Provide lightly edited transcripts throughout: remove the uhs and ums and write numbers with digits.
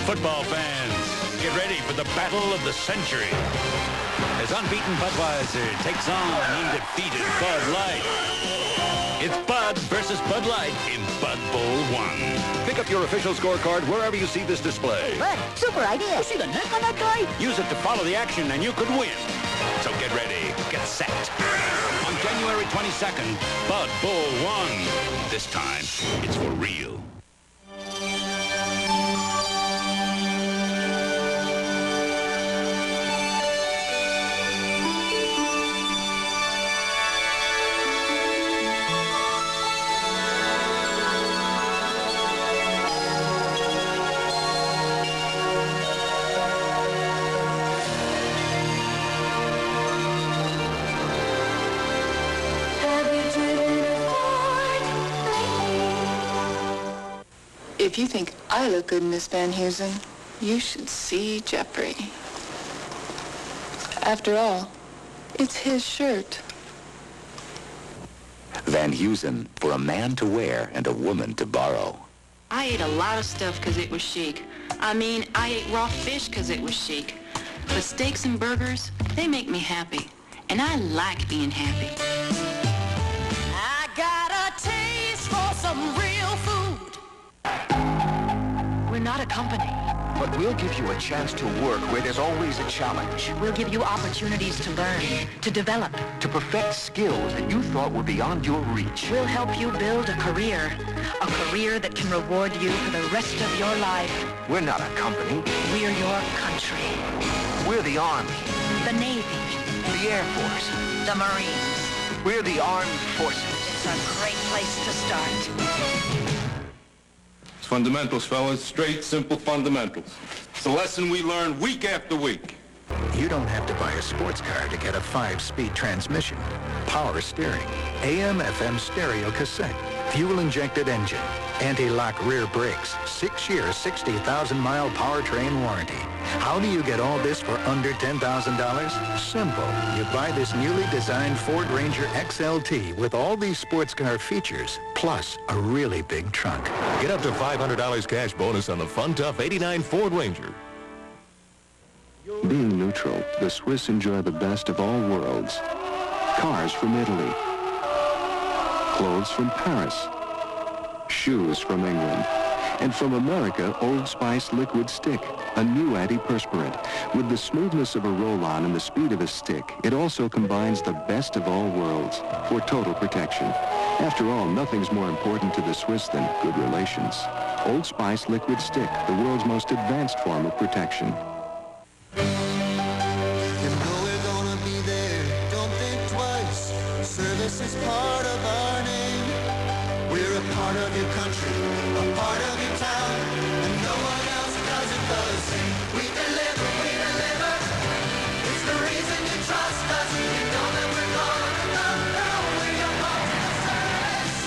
Football fans, get ready for the battle of the century. As unbeaten Budweiser takes on undefeated Bud Light. It's Bud versus Bud Light in Bud Bowl 1. Pick up your official scorecard wherever you see this display. Bud, super idea. You see the neck on that guy? Use it to follow the action and you could win. So get ready, get set. On January 22nd, Bud Bowl 1. This time, it's for real. If you think I look good, Miss Van Heusen, you should see Jeffrey. After all, it's his shirt. Van Heusen, for a man to wear and a woman to borrow. I ate a lot of stuff because it was chic. I mean, I ate raw fish because it was chic. But steaks and burgers, they make me happy. And I like being happy. I got a taste for some real food. We're not a company. But we'll give you a chance to work where there's always a challenge. We'll give you opportunities to learn, to develop. To perfect skills that you thought were beyond your reach. We'll help you build a career that can reward you for the rest of your life. We're not a company. We're your country. We're the Army. The Navy. The Air Force. The Marines. We're the Armed Forces. It's a great place to start. Fundamentals, fellas. Straight, simple fundamentals. It's a lesson we learn week after week. You don't have to buy a sports car to get a 5-speed transmission, power steering, AM/FM stereo cassette, fuel-injected engine, anti-lock rear brakes, 6-year, 60,000-mile powertrain warranty. How do you get all this for under $10,000? Simple. You buy this newly designed Ford Ranger XLT with all these sports car features, plus a really big trunk. Get up to $500 cash bonus on the fun-tough '89 Ford Ranger. Being neutral, the Swiss enjoy the best of all worlds. Cars from Italy. Clothes from Paris. Shoes from England. And from America, Old Spice Liquid Stick, a new antiperspirant. With the smoothness of a roll-on and the speed of a stick, it also combines the best of all worlds for total protection. After all, nothing's more important to the Swiss than good relations. Old Spice Liquid Stick, the world's most advanced form of protection. You know we're gonna be there, don't think twice. Service is part of our name. We're a part of your country, a part of your town, and no one else does it the same. We deliver, it's the reason you trust us. You know that we're gonna come through, we're your part of the service.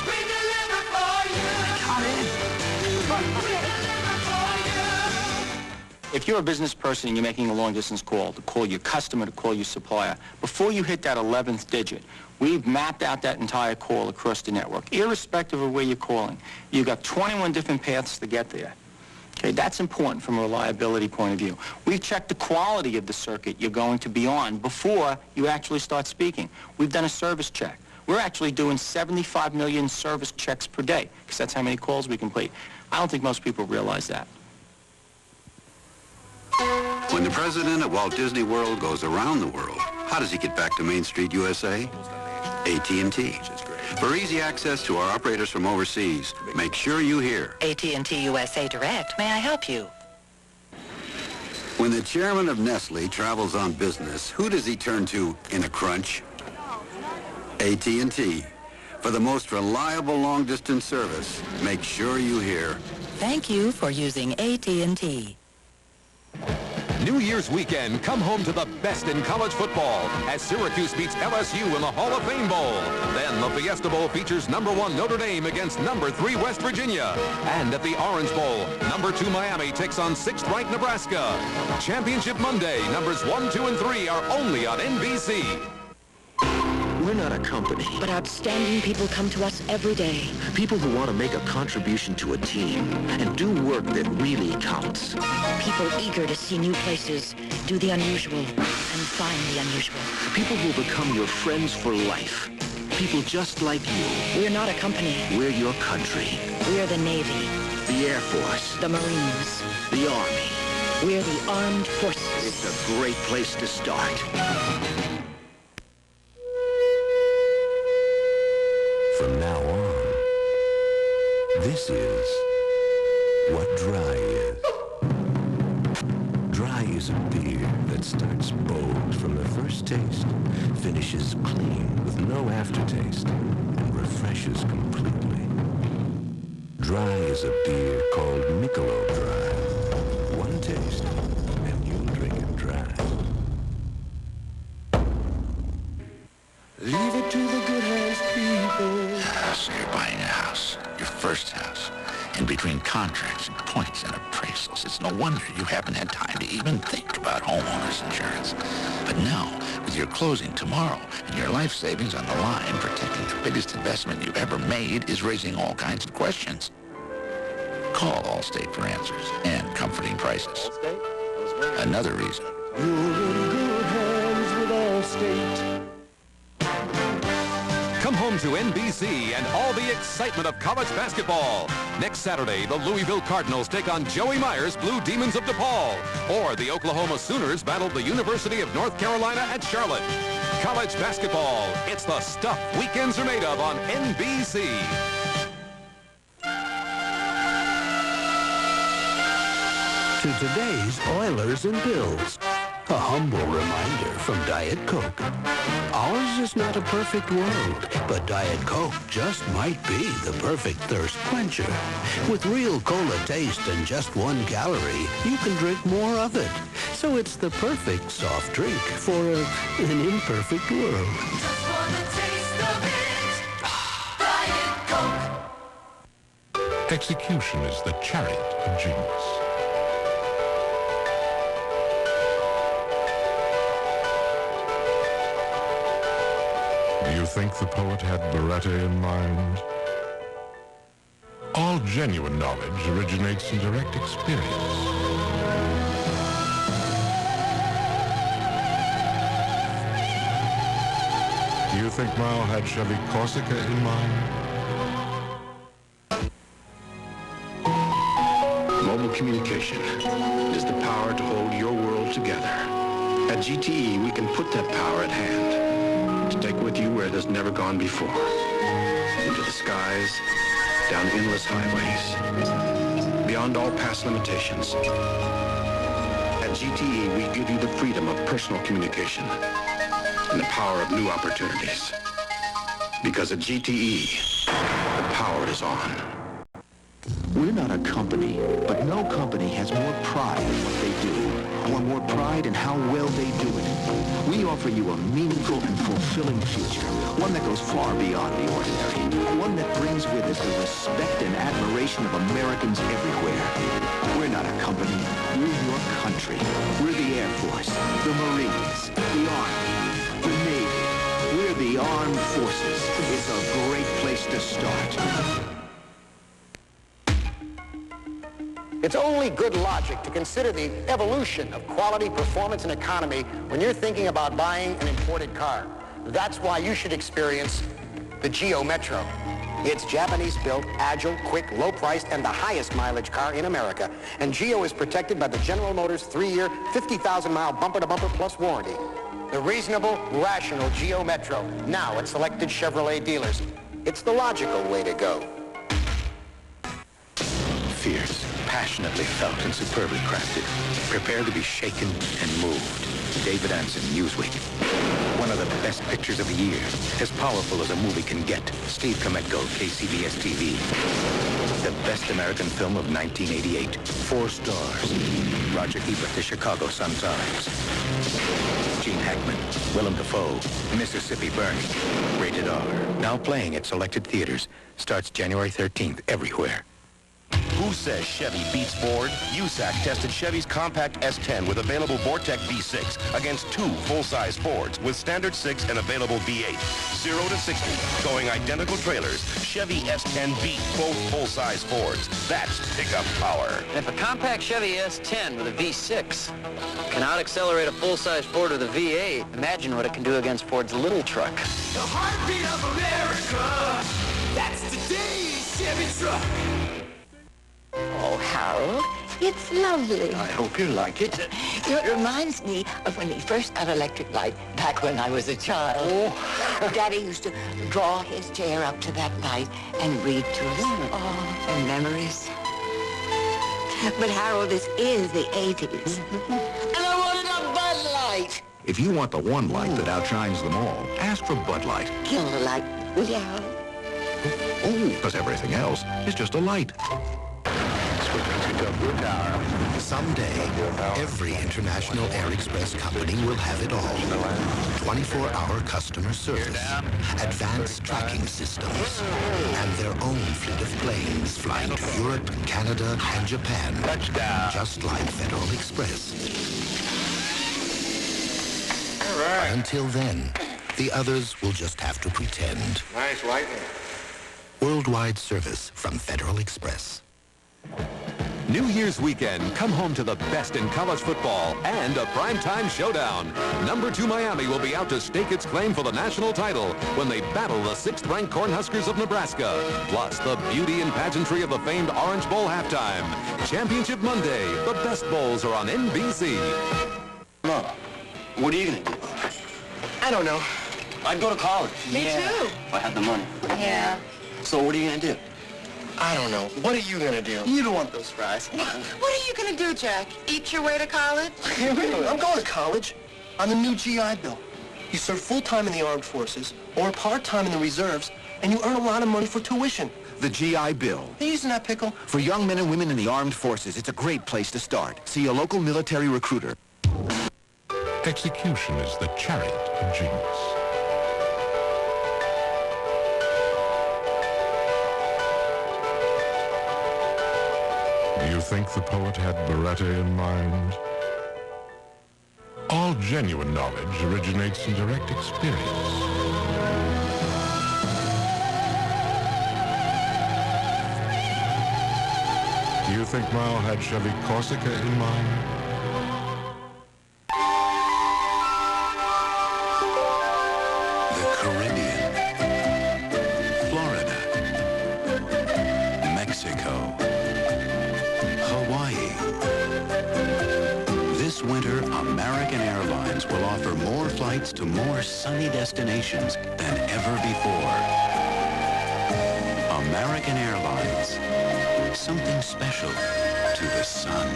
We deliver for you. Come in. We deliver for you. If you're a business person and you're making a long-distance call, to call your customer, to call your supplier, before you hit that 11th digit, we've mapped out that entire call across the network, irrespective of where you're calling. You've got 21 different paths to get there. Okay, that's important from a reliability point of view. We've checked the quality of the circuit you're going to be on before you actually start speaking. We've done a service check. We're actually doing 75 million service checks per day, because that's how many calls we complete. I don't think most people realize that. When the president of Walt Disney World goes around the world, how does he get back to Main Street, USA? AT&T. For easy access to our operators from overseas, make sure you hear AT&T USA Direct. May I help you? When the chairman of Nestle travels on business, who does he turn to in a crunch? AT&T. For the most reliable long-distance service, make sure you hear. Thank you for using AT&T. New Year's weekend, come home to the best in college football as Syracuse beats LSU in the Hall of Fame Bowl. Then the Fiesta Bowl features #1 Notre Dame against #3 West Virginia. And at the Orange Bowl, #2 Miami takes on 6th-ranked Nebraska. Championship Monday, numbers 1, 2, and 3 are only on NBC. We're not a company. But outstanding people come to us every day. People who want to make a contribution to a team and do work that really counts. People eager to see new places, do the unusual, and find the unusual. People who become your friends for life. People just like you. We're not a company. We're your country. We're the Navy. The Air Force. The Marines. The Army. We're the armed forces. It's a great place to start. From now on, this is what dry is. Dry is a beer that starts bold from the first taste, finishes clean with no aftertaste, and refreshes completely. Dry is a beer called Michelob Dry. One taste, and you'll drink it dry. Leave it to the good hands, people. So you're buying a house, your first house. In between contracts and points and appraisals, it's no wonder you haven't had time to even think about homeowners insurance. But now, with your closing tomorrow and your life savings on the line, protecting the biggest investment you've ever made is raising all kinds of questions. Call Allstate for answers and comforting prices. Another reason. You're in good hands with Allstate. Come home to NBC and all the excitement of college basketball. Next Saturday, the Louisville Cardinals take on Joey Myers' Blue Demons of DePaul. Or the Oklahoma Sooners battle the University of North Carolina at Charlotte. College basketball, it's the stuff weekends are made of on NBC. To today's Oilers and Bills, a humble reminder from Diet Coke. Ours is not a perfect world, but Diet Coke just might be the perfect thirst quencher. With real cola taste and just 1 calorie, you can drink more of it. So it's the perfect soft drink for an imperfect world. Just for the taste of it. Diet Coke. Execution is the chariot of genius. Do you think the poet had Beretta in mind? All genuine knowledge originates in direct experience. Do you think Mao had Chevy Corsica in mind? Mobile communication is the power to hold your world together. At GTE, we can put that power at hand to take with you where it has never gone before. Into the skies, down endless highways, beyond all past limitations. At GTE, we give you the freedom of personal communication and the power of new opportunities. Because at GTE, the power is on. We're not a company, but no company has more pride in what they do, or more pride in how well they do it. We offer you a meaningful and fulfilling future, one that goes far beyond the ordinary, one that brings with it the respect and admiration of Americans everywhere. We're not a company, we're your country. We're the Air Force, the Marines, the Army, the Navy. We're the armed forces. It's a great place to start. It's only good logic to consider the evolution of quality, performance, and economy when you're thinking about buying an imported car. That's why you should experience the Geo Metro. It's Japanese-built, agile, quick, low-priced, and the highest mileage car in America. And Geo is protected by the General Motors 3-year, 50,000-mile bumper-to-bumper plus warranty. The reasonable, rational Geo Metro, now at selected Chevrolet dealers. It's the logical way to go. Fierce, passionately felt, and superbly crafted. Prepare to be shaken and moved. David Anson, Newsweek. One of the best pictures of the year. As powerful as a movie can get. Steve Kometko, KCBS TV. The best American film of 1988. 4 stars. Roger Ebert, The Chicago Sun-Times. Gene Hackman, Willem Dafoe, Mississippi Burning. Rated R. Now playing at selected theaters. Starts January 13th everywhere. Who says Chevy beats Ford? USAC tested Chevy's compact S10 with available Vortec V6 against 2 full-size Fords with standard 6 and available V8. 0 to 60, going identical trailers, Chevy S10 beat both full-size Fords. That's pickup power. And if a compact Chevy S10 with a V6 can out-accelerate a full-size Ford with a V8, imagine what it can do against Ford's little truck. The heartbeat of America. That's today's Chevy truck. Oh, Harold, it's lovely. I hope you like it. It reminds me of when we first got electric light back when I was a child. Oh. Daddy used to draw his chair up to that light and read to us. Oh, and memories. But Harold, this is the 80s. And I wanted a Bud Light. If you want the one light that outshines them all, ask for Bud Light. Kill the light, will you, Harold? Because everything else is just a light. Someday, every international air express company will have it all. 24-hour customer service, advanced tracking systems, and their own fleet of planes flying to Europe, Canada, and Japan. Touchdown. Just like Federal Express. All right. Until then, the others will just have to pretend. Nice lightning. Worldwide service from Federal Express. New Year's weekend, come home to the best in college football and a primetime showdown. Number 2 Miami will be out to stake its claim for the national title when they battle the 6th-ranked Cornhuskers of Nebraska. Plus, the beauty and pageantry of the famed Orange Bowl halftime. Championship Monday, the best bowls are on NBC. Mom, what are you going to do? I don't know. I'd go to college. Me too. If I had the money. Yeah. So what are you going to do? I don't know. What are you going to do? You don't want those fries. What are you going to do, Jack? Eat your way to college? Hey, wait a minute. I'm going to college on the new GI Bill. You serve full-time in the armed forces or part-time in the reserves, and you earn a lot of money for tuition. The GI Bill. Are you using that pickle? For young men and women in the armed forces, it's a great place to start. See a local military recruiter. Execution is the chariot of genius. Do you think the poet had Beretta in mind? All genuine knowledge originates in direct experience. Do you think Mao had Chevy Corsica in mind? The Caribbean, Florida, Mexico, Hawaii. This winter, American Airlines will offer more flights to more sunny destinations than ever before. American Airlines, something special to the sun.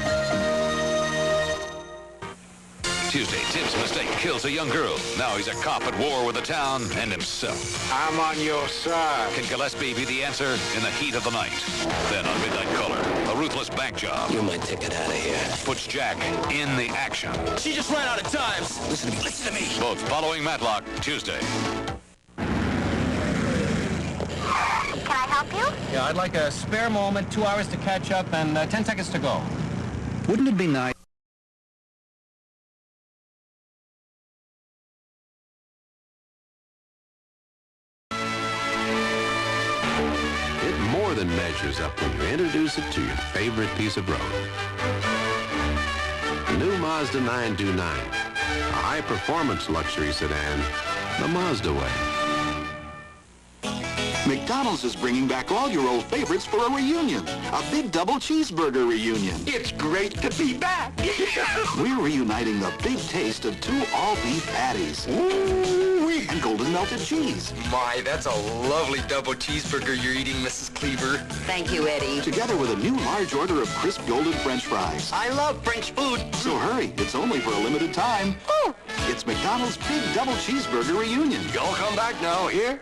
Tuesday, Tim's mistake kills a young girl. Now he's a cop at war with the town and himself. I'm on your side. Can Gillespie be the answer in the heat of the night? Then on Midnight Caller, a ruthless bank job. You're my ticket out of here. Puts Jack in the action. She just ran out of times. Listen to me. Listen to me. Both following Matlock, Tuesday. Can I help you? Yeah, I'd like a spare moment, 2 hours to catch up, and 10 seconds to go. Wouldn't it be nice? It more than measures up when you introduce it to your favorite piece of road. The new Mazda 929, a high-performance luxury sedan, the Mazda way. McDonald's is bringing back all your old favorites for a reunion. A big double cheeseburger reunion. It's great to be back. We're reuniting the big taste of 2 all-beef patties. Ooh-wee. And golden melted cheese. My, that's a lovely double cheeseburger you're eating, Mrs. Cleaver. Thank you, Eddie. Together with a new large order of crisp golden French fries. I love French food. So hurry, it's only for a limited time. Ooh. It's McDonald's big double cheeseburger reunion. Y'all come back now, here?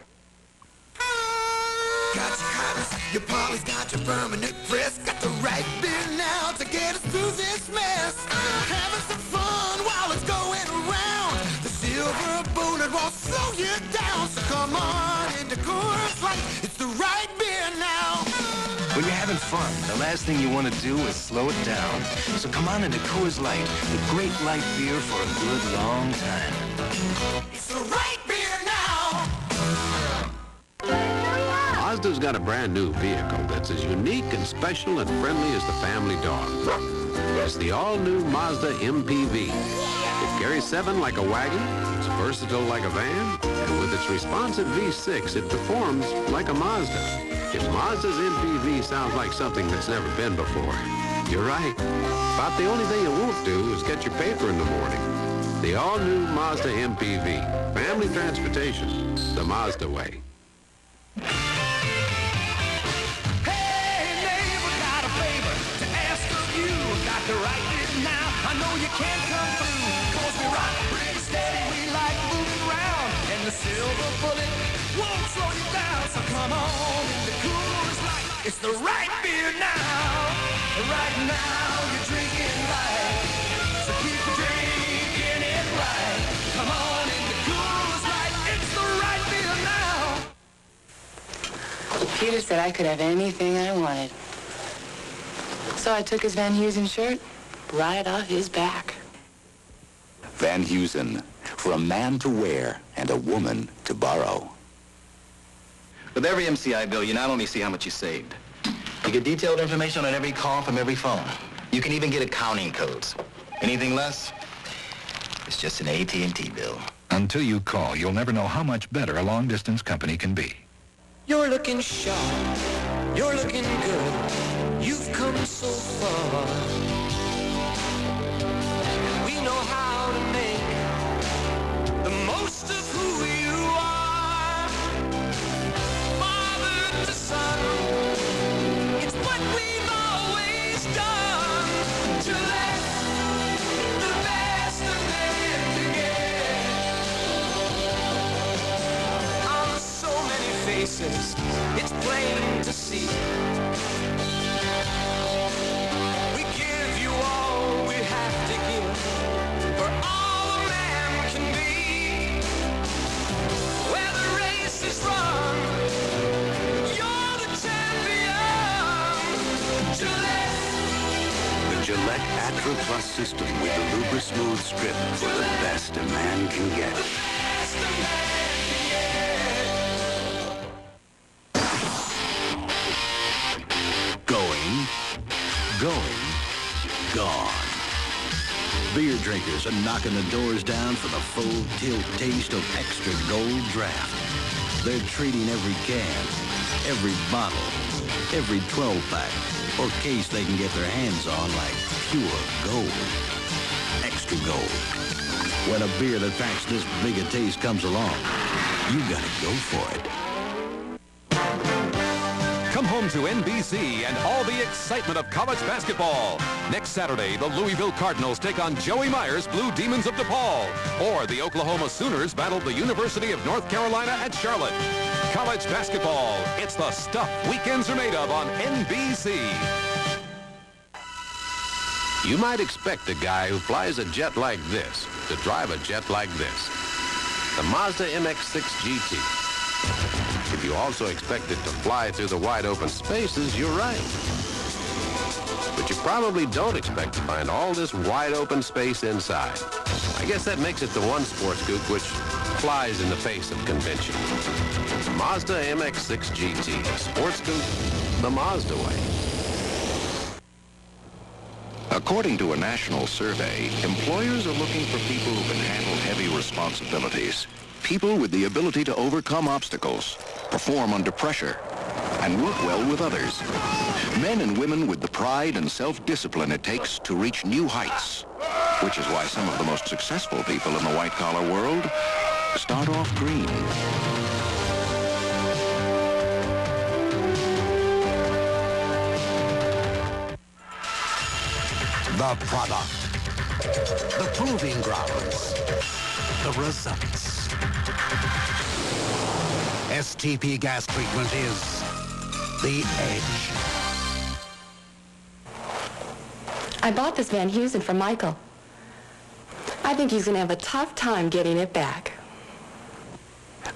Got your habits, your polly's got your permanent press. Got the right beer now to get us through this mess. Having some fun while it's going around. The silver bullet won't slow you down. So come on into Coors Light, it's the right beer now. When you're having fun, the last thing you want to do is slow it down. So come on into Coors Light, the great light beer for a good long time. It's the right beer now! Mazda's got a brand new vehicle that's as unique and special and friendly as the family dog. It's the all-new Mazda MPV. It carries 7 like a wagon, it's versatile like a van, and with its responsive V6, it performs like a Mazda. If Mazda's MPV sounds like something that's never been before, you're right. About the only thing it won't do is get your paper in the morning. The all-new Mazda MPV. Family transportation, the Mazda way. To write it now, I know you can't come through, 'cause we rock pretty steady, we like moving around, and the silver bullet won't slow you down, so come on in the Coors Light, it's the right beer now, right now you're drinking right, so keep drinking it right, come on in the Coors Light, it's the right beer now. Peter said I could have anything I wanted. So I took his Van Heusen shirt right off his back. Van Heusen, for a man to wear and a woman to borrow. With every MCI bill, you not only see how much you saved, you get detailed information on every call from every phone. You can even get accounting codes. Anything less, it's just an AT&T bill. Until you call, you'll never know how much better a long-distance company can be. You're looking sharp, you're looking good, you've come so far. We know how to make the most of who you are. Father to son, it's what we've always done, to let the best of men together. On so many faces, it's plain to see. We give you all we have to give, for all a man can be. Where the race is run, you're the champion. Gillette. The Gillette Atra Plus system with the Lubra Smooth Strip for the best a man can get. Going, gone. Beer drinkers are knocking the doors down for the full tilt taste of Extra Gold Draft. They're treating every can, every bottle, every 12-pack or case they can get their hands on like pure gold. Extra Gold. When a beer that packs this big a taste comes along, you gotta go for it. Come home to NBC and all the excitement of college basketball. Next Saturday, the Louisville Cardinals take on Joey Myers' Blue Demons of DePaul. Or the Oklahoma Sooners battle the University of North Carolina at Charlotte. College basketball, it's the stuff weekends are made of on NBC. You might expect a guy who flies a jet like this to drive a jet like this. The Mazda MX-6 GT. If you also expect it to fly through the wide open spaces, you're right. But you probably don't expect to find all this wide open space inside. I guess that makes it the one sports coupe which flies in the face of convention. Mazda MX-6 GT, sports coupe, the Mazda way. According to a national survey, employers are looking for people who can handle heavy responsibilities. People with the ability to overcome obstacles, perform under pressure, and work well with others. Men and women with the pride and self-discipline it takes to reach new heights. Which is why some of the most successful people in the white-collar world start off green. The product, the proving grounds, the results. STP gas treatment is the edge. I bought this Van Heusen from Michael. I think he's going to have a tough time getting it back.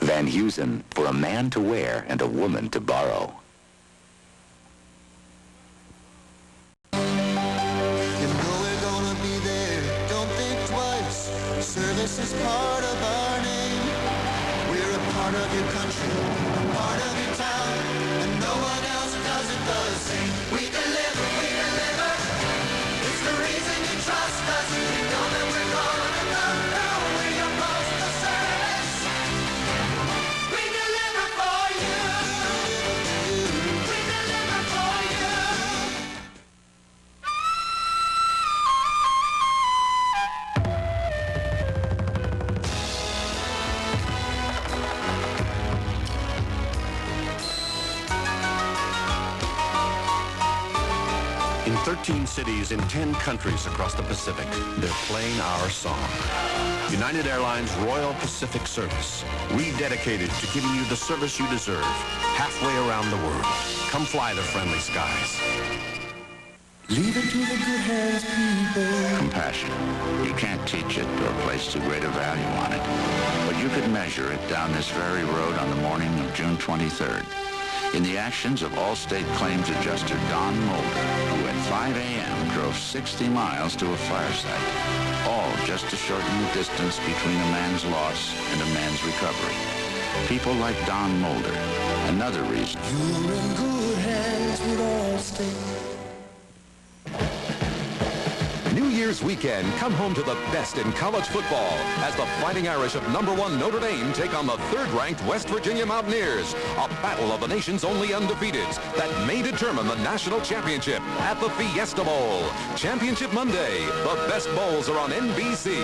Van Heusen, for a man to wear and a woman to borrow. Service is part of our name. We're a part of your country, a part of your town, and no one else does it the same. We deliver, we deliver. It's the reason you trust us. You know that we're gonna come through with your postal service. We deliver for you. We deliver for you. In 13 cities in 10 countries across the Pacific, they're playing our song. United Airlines Royal Pacific Service, rededicated to giving you the service you deserve, halfway around the world. Come fly the friendly skies. Leave it to the good hands, people. Compassion. You can't teach it or place too great a value on it, but you could measure it down this very road on the morning of June 23rd. In the actions of Allstate Claims Adjuster Don Mulder, who at 5 a.m. drove 60 miles to a fire site, all just to shorten the distance between a man's loss and a man's recovery. People like Don Mulder, another reason. You're in good hands with Allstate. New Year's weekend, come home to the best in college football as the Fighting Irish of #1 Notre Dame take on the third-ranked West Virginia Mountaineers. A battle of the nation's only undefeateds that may determine the national championship at the Fiesta Bowl. Championship Monday. The best bowls are on NBC.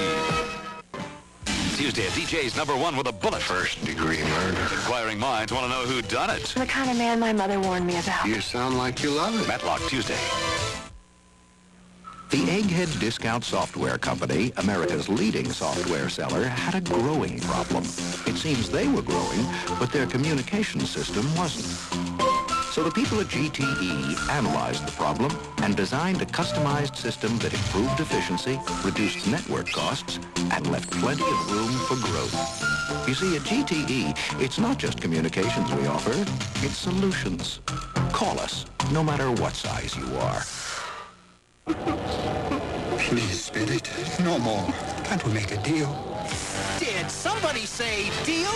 Tuesday at DJ's #1 with a bullet. First-degree murder. Inquiring minds want to know who done it. The kind of man my mother warned me about. You sound like you love it. Matlock Tuesday. The Egghead Discount Software Company, America's leading software seller, had a growing problem. It seems they were growing, but their communication system wasn't. So the people at GTE analyzed the problem and designed a customized system that improved efficiency, reduced network costs, and left plenty of room for growth. You see, at GTE, it's not just communications we offer, it's solutions. Call us, no matter what size you are. Please, Spirit, no more. Can't we make a deal? Did somebody say deal?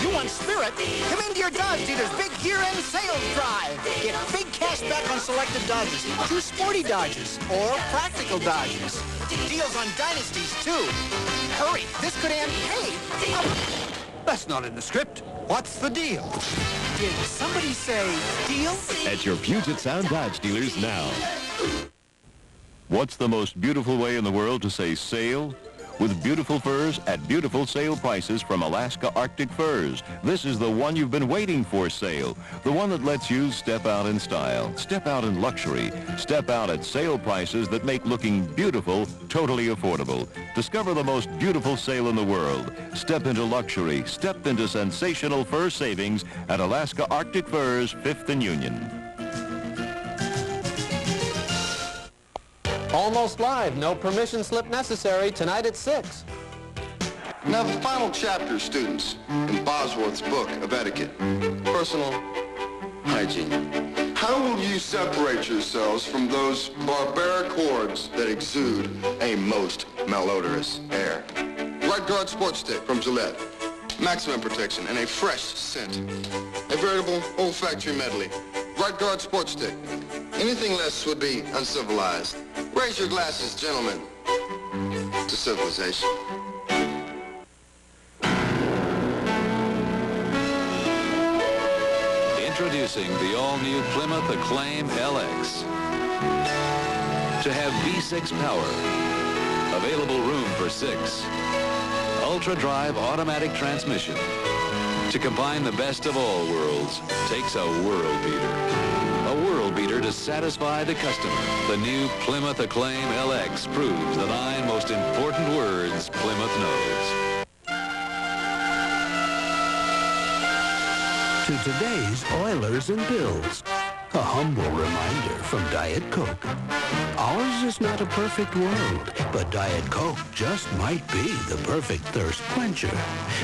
You want Spirit? Come into your Dodge dealer's big year-end sales drive. Get big cash back on selected Dodges, 2 sporty Dodges, or practical Dodges. Deals on Dynasties, too. Hurry, this could end hey. That's not in the script. What's the deal? Did somebody say deal? At your Puget Sound Dodge dealers now. What's the most beautiful way in the world to say sale? With beautiful furs at beautiful sale prices from Alaska Arctic Furs. This is the one you've been waiting for sale. The one that lets you step out in style, step out in luxury, step out at sale prices that make looking beautiful totally affordable. Discover the most beautiful sale in the world. Step into luxury, step into sensational fur savings at Alaska Arctic Furs, 5th and Union. Almost live, no permission slip necessary, tonight at 6. Now the final chapter, students, in Bosworth's book of etiquette, personal hygiene. How will you separate yourselves from those barbaric hordes that exude a most malodorous air? Right Guard Sports Stick from Gillette. Maximum protection and a fresh scent. A veritable olfactory medley. Right Guard Sports Stick. Anything less would be uncivilized. Raise your glasses, gentlemen, to civilization. Introducing the all-new Plymouth Acclaim LX. To have V6 power, available room for 6. Ultra-drive automatic transmission. To combine the best of all worlds takes a world beater. A world beater to satisfy the customer. The new Plymouth Acclaim LX proves the 9 most important words Plymouth knows. To today's Oilers and Bills, a humble reminder from Diet Coke. Ours is not a perfect world, but Diet Coke just might be the perfect thirst quencher.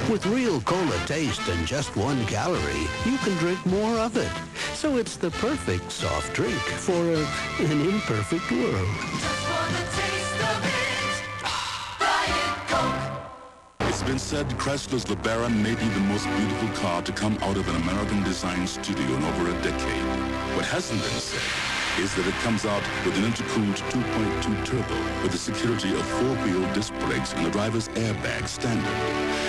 With real cola taste and just 1 calorie, you can drink more of it. So it's the perfect soft drink for an imperfect world. Just for the taste of it. Diet Coke. been said Chrysler's LeBaron may be the most beautiful car to come out of an American design studio in over a decade. What hasn't been said is that it comes out with an intercooled 2.2 turbo with the security of four-wheel disc brakes and the driver's airbag standard,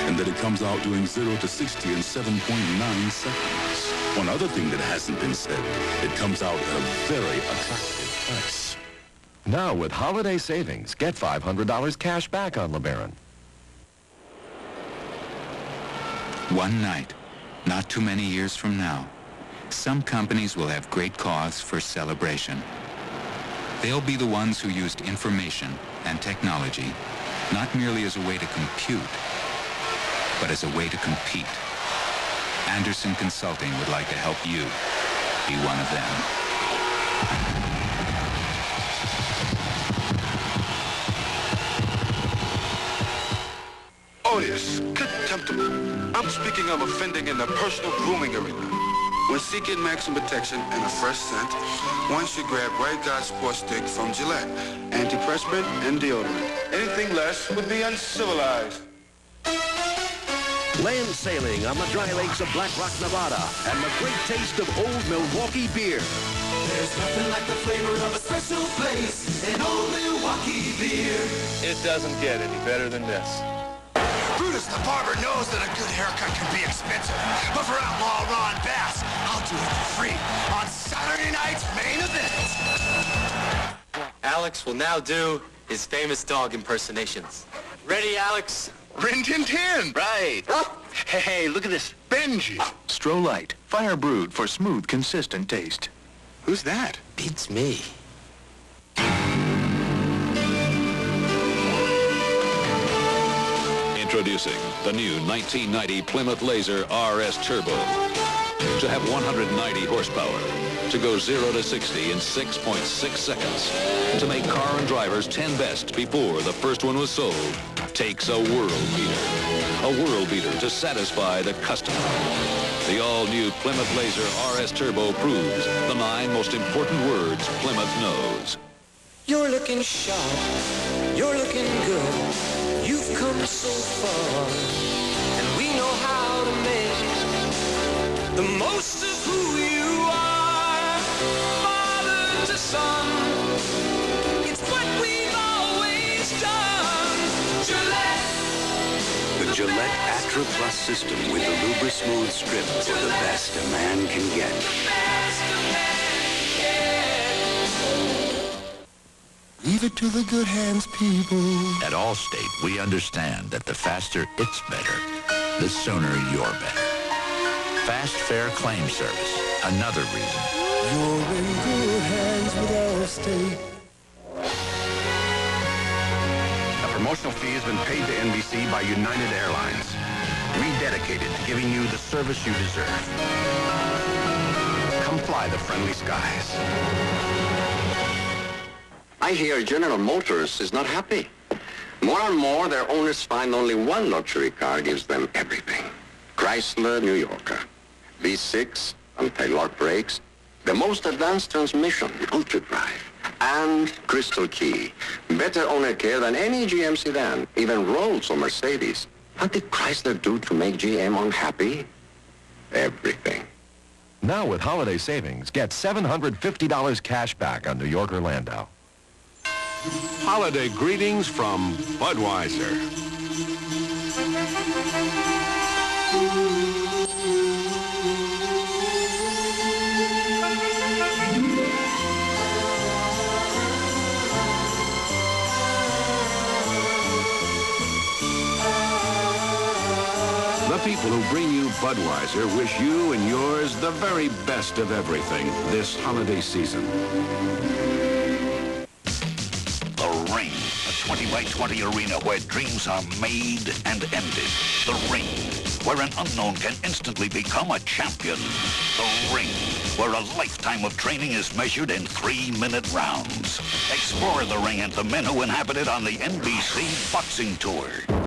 and that it comes out doing 0 to 60 in 7.9 seconds. One other thing that hasn't been said, it comes out at a very attractive price. Now with holiday savings, get $500 cash back on LeBaron. One night, not too many years from now, some companies will have great cause for celebration. They'll be the ones who used information and technology not merely as a way to compute, but as a way to compete. Anderson Consulting would like to help you be one of them. Odious, contemptible. I'm speaking of offending in the personal grooming arena. When seeking maximum protection and a fresh scent, one should grab Right God Sports Stick from Gillette. Antiperspirant and deodorant. Anything less would be uncivilized. Land sailing on the dry lakes of Black Rock, Nevada, and the great taste of Old Milwaukee beer. There's nothing like the flavor of a special place, an Old Milwaukee beer. It doesn't get any better than this. Brutus the barber knows that a good haircut can be expensive, but for Outlaw Ron Bass, I'll do it for free on Saturday night's main event. Alex will now do his famous dog impersonations. Ready, Alex? Rin Tin Tin! Right. Hey, look at this. Benji. Stroh-Lite, fire brewed for smooth, consistent taste. Who's that? Beats me. Introducing the new 1990 Plymouth Laser RS Turbo. To have 190 horsepower. To go 0 to 60 in 6.6 seconds. To make car and drivers 10 best before the first one was sold. Takes a world beater. A world beater to satisfy the customer. The all-new Plymouth Laser RS Turbo proves the 9 most important words Plymouth knows. You're looking sharp. You're looking good. You've come so far. And we know how to make the most of who you are. Father to son. It's what we've always done. Gillette. The Gillette Atra Plus system with the Lubra Smooth strip for the best a man can get. Leave it to the good hands, people. At Allstate, we understand that the faster it's better, the sooner you're better. Fast, fair claim service, another reason. You're in good hands with Allstate. A promotional fee has been paid to NBC by United Airlines. Rededicated to giving you the service you deserve. Come fly the friendly skies. I hear General Motors is not happy. More and more, their owners find only one luxury car gives them everything. Chrysler New Yorker. V6, anti-lock brakes, the most advanced transmission, Ultra Drive, and Crystal Key. Better owner care than any GM sedan, even Rolls or Mercedes. What did Chrysler do to make GM unhappy? Everything. Now with holiday savings, get $750 cash back on New Yorker Landau. Holiday greetings from Budweiser. The people who bring you Budweiser wish you and yours the very best of everything this holiday season. The Ring, a 20-by-20 arena where dreams are made and ended. The Ring, where an unknown can instantly become a champion. The Ring, where a lifetime of training is measured in 3-minute rounds. Explore the ring and the men who inhabit it on the NBC Boxing Tour.